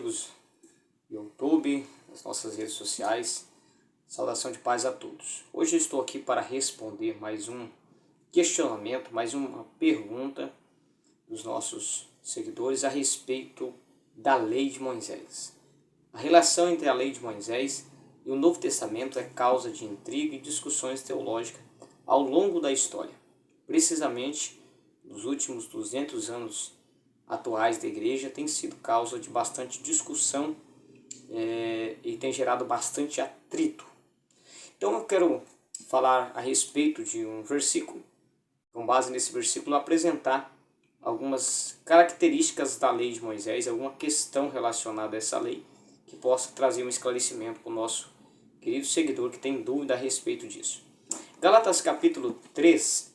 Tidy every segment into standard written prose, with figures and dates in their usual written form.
amigos do YouTube, das nossas redes sociais. Saudação de paz a todos. Hoje eu estou aqui para responder mais um questionamento, mais uma pergunta dos nossos seguidores a respeito da lei de Moisés. A relação entre a lei de Moisés e o Novo Testamento é causa de intriga e discussões teológicas ao longo da história. Precisamente nos últimos 200 anos atuais da igreja tem sido causa de bastante discussão e tem gerado bastante atrito. Então eu quero falar a respeito de um versículo, com base nesse versículo apresentar algumas características da lei de Moisés, alguma questão relacionada a essa lei que possa trazer um esclarecimento para o nosso querido seguidor que tem dúvida a respeito disso. Gálatas capítulo 3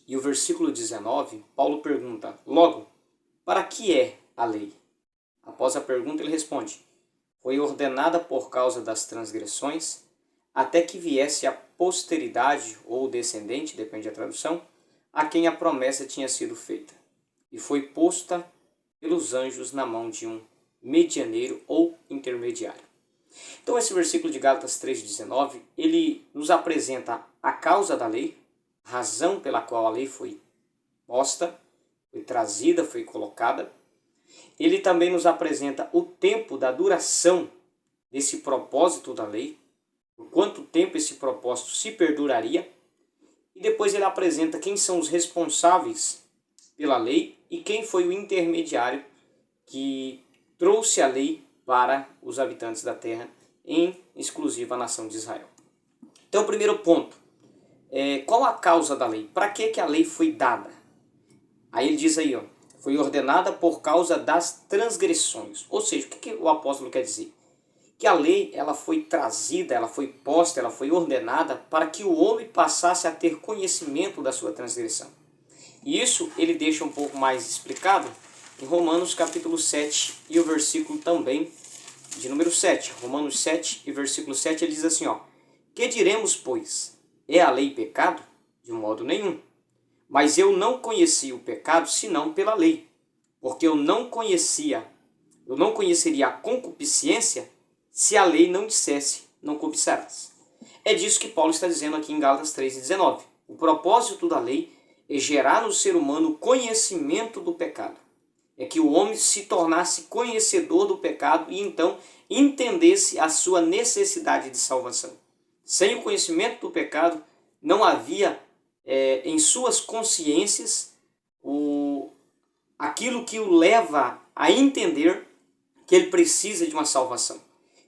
e o versículo 19, Paulo pergunta: logo, para que é a lei? Após a pergunta ele responde: foi ordenada por causa das transgressões, até que viesse a posteridade ou descendente, depende da tradução, a quem a promessa tinha sido feita, e foi posta pelos anjos na mão de um medianeiro ou intermediário. Então esse versículo de Gálatas 3,19, ele nos apresenta a causa da lei, a razão pela qual a lei foi posta, foi trazida, foi colocada. Ele também nos apresenta o tempo da duração desse propósito da lei, por quanto tempo esse propósito se perduraria. E depois ele apresenta quem são os responsáveis pela lei e quem foi o intermediário que trouxe a lei para os habitantes da terra, em exclusiva nação de Israel. Então o primeiro ponto, qual a causa da lei? Para que a lei foi dada? Aí ele diz aí, foi ordenada por causa das transgressões. Ou seja, o que o apóstolo quer dizer? Que a lei ela foi trazida, ela foi posta, ela foi ordenada para que o homem passasse a ter conhecimento da sua transgressão. E isso ele deixa um pouco mais explicado em Romanos capítulo 7 e o versículo também de número 7. Romanos 7 e versículo 7 ele diz assim, que diremos, pois? É a lei pecado? De modo nenhum. Mas eu não conheci o pecado senão pela lei, porque eu não conheceria a concupiscência se a lei não dissesse, não cobiçarás. É disso que Paulo está dizendo aqui em Gálatas 3,19. O propósito da lei é gerar no ser humano o conhecimento do pecado. É que o homem se tornasse conhecedor do pecado e então entendesse a sua necessidade de salvação. Sem o conhecimento do pecado, não havia em suas consciências aquilo que o leva a entender que ele precisa de uma salvação.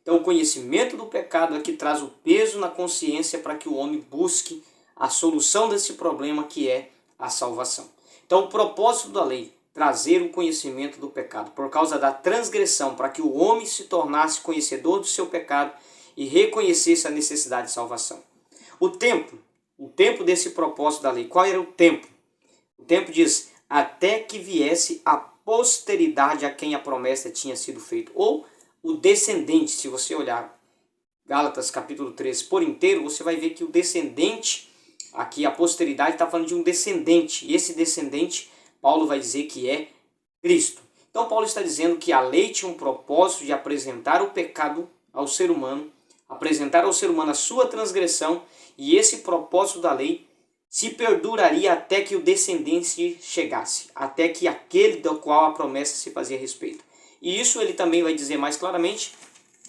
Então o conhecimento do pecado é que traz o peso na consciência para que o homem busque a solução desse problema que é a salvação. Então o propósito da lei, trazer o conhecimento do pecado por causa da transgressão, para que o homem se tornasse conhecedor do seu pecado e reconhecesse a necessidade de salvação. O tempo desse propósito da lei, qual era o tempo? O tempo diz, até que viesse a posteridade a quem a promessa tinha sido feita, ou o descendente. Se você olhar Gálatas capítulo 3 por inteiro, você vai ver que o descendente, aqui a posteridade está falando de um descendente, e esse descendente, Paulo vai dizer que é Cristo. Então Paulo está dizendo que a lei tinha um propósito de apresentar o pecado ao ser humano, apresentar ao ser humano a sua transgressão, e esse propósito da lei se perduraria até que o descendente chegasse, até que aquele do qual a promessa se fazia respeito. E isso ele também vai dizer mais claramente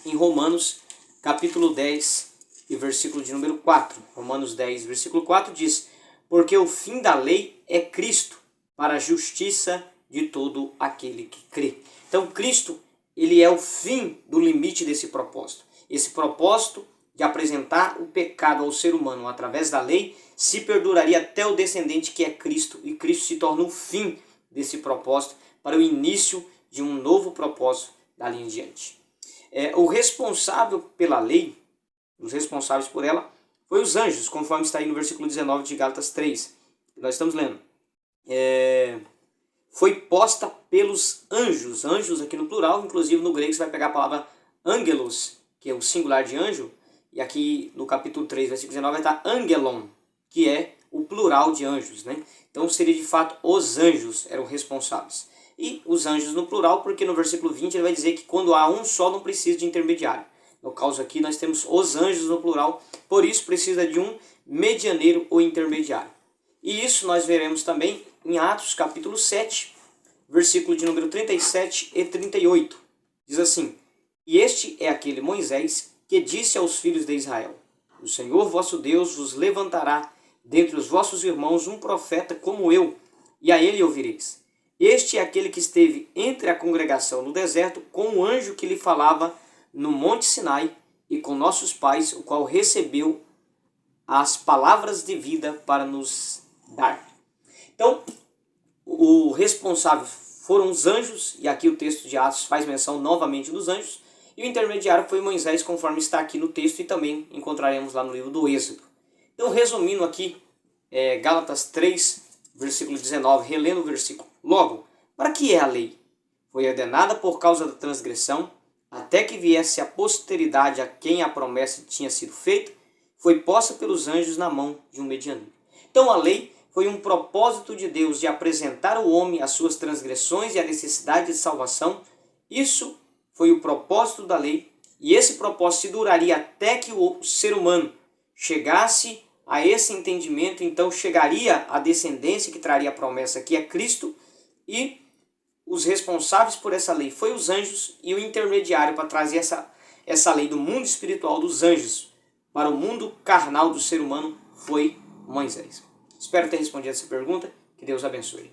em Romanos capítulo 10 e versículo de número 4. Romanos 10, versículo 4 diz, porque o fim da lei é Cristo, para a justiça de todo aquele que crê. Então Cristo, ele é o fim do limite desse propósito. Esse propósito de apresentar o pecado ao ser humano através da lei se perduraria até o descendente que é Cristo, e Cristo se torna o fim desse propósito para o início de um novo propósito dali em diante. O responsável pela lei, os responsáveis por ela, foi os anjos, conforme está aí no versículo 19 de Gálatas 3, que nós estamos lendo. Foi posta pelos anjos, anjos aqui no plural, inclusive no grego você vai pegar a palavra angelos, que é o singular de anjo, e aqui no capítulo 3, versículo 19 vai estar angelon, que é o plural de anjos, né? Então seria de fato os anjos eram responsáveis. e os anjos no plural, porque no versículo 20 ele vai dizer que quando há um só não precisa de intermediário. No caso aqui nós temos os anjos no plural, por isso precisa de um medianeiro ou intermediário. E isso nós veremos também em Atos capítulo 7, versículo de número 37 e 38. Diz assim: E este é aquele Moisés que disse aos filhos de Israel: O Senhor vosso Deus vos levantará dentre os vossos irmãos um profeta como eu, e a ele ouvireis. Este é aquele que esteve entre a congregação no deserto com o anjo que lhe falava no monte Sinai e com nossos pais, o qual recebeu as palavras de vida para nos dar. Então, o responsável foram os anjos, e aqui o texto de Atos faz menção novamente dos anjos, e o intermediário foi Moisés, conforme está aqui no texto, e também encontraremos lá no livro do Êxodo. Então, resumindo aqui, Gálatas 3, versículo 19, relendo o versículo. Logo, para que é a lei? Foi ordenada por causa da transgressão, até que viesse a posteridade a quem a promessa tinha sido feita, foi posta pelos anjos na mão de um medianeiro. Então, a lei foi um propósito de Deus de apresentar ao homem as suas transgressões e a necessidade de salvação. Isso foi o propósito da lei, e esse propósito duraria até que o ser humano chegasse a esse entendimento. Então chegaria a descendência que traria a promessa, que é Cristo, e os responsáveis por essa lei foi os anjos, e o intermediário para trazer essa lei do mundo espiritual dos anjos para o mundo carnal do ser humano foi Moisés. Espero ter respondido essa pergunta. Que Deus abençoe.